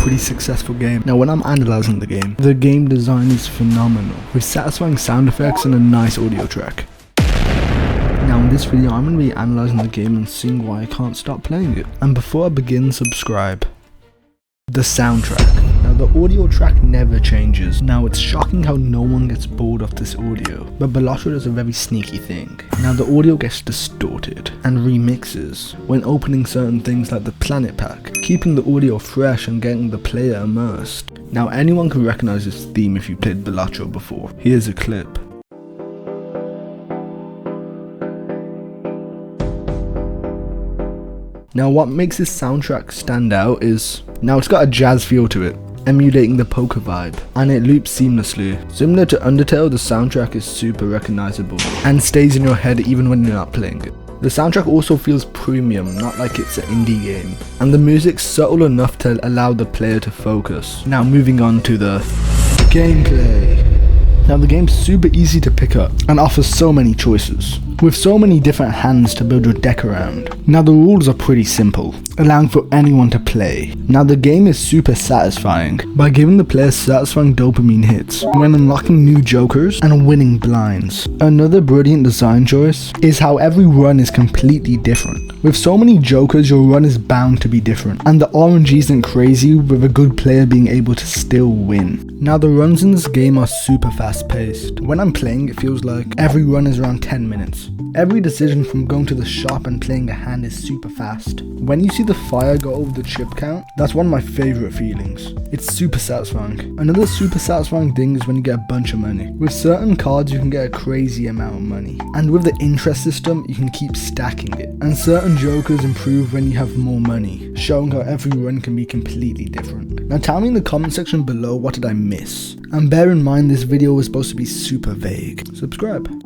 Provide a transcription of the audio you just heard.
pretty successful game. Now when I'm analysing the game design is phenomenal, with satisfying sound effects and a nice audio track. Now in this video I'm going to be analysing the game and seeing why I can't stop playing it. And before I begin, subscribe. The soundtrack. Now the audio track never changes. Now it's shocking how no one gets bored of this audio, but Balatro does a very sneaky thing. Now the audio gets distorted and remixes when opening certain things like the planet pack, keeping the audio fresh and getting the player immersed. Now anyone can recognize this theme if you played Balatro before. Here's a clip. Now what makes this soundtrack stand out is, now it's got a jazz feel to it, emulating the poker vibe, and it loops seamlessly. Similar to Undertale, the soundtrack is super recognizable and stays in your head even when you're not playing it. The soundtrack also feels premium, not like it's an indie game, and the music's subtle enough to allow the player to focus. Now moving on to the gameplay. Now the game's super easy to pick up and offers so many choices, with so many different hands to build your deck around. Now the rules are pretty simple, allowing for anyone to play. Now the game is super satisfying by giving the player satisfying dopamine hits when unlocking new jokers and winning blinds. Another brilliant design choice is how every run is completely different. With so many jokers, your run is bound to be different, and the RNG isn't crazy, with a good player being able to still win. Now the runs in this game are super fast paced. When I'm playing, it feels like every run is around 10 minutes. Every decision from going to the shop and playing a hand is super fast. When you see the fire go over the chip count, that's one of my favorite feelings. It's super satisfying. Another super satisfying thing is when you get a bunch of money. With certain cards you can get a crazy amount of money, and with the interest system you can keep stacking it. And certain jokers improve when you have more money, showing how every run can be completely different. Now tell me in the comment section below, what did I miss? And bear in mind this video was supposed to be super vague. Subscribe.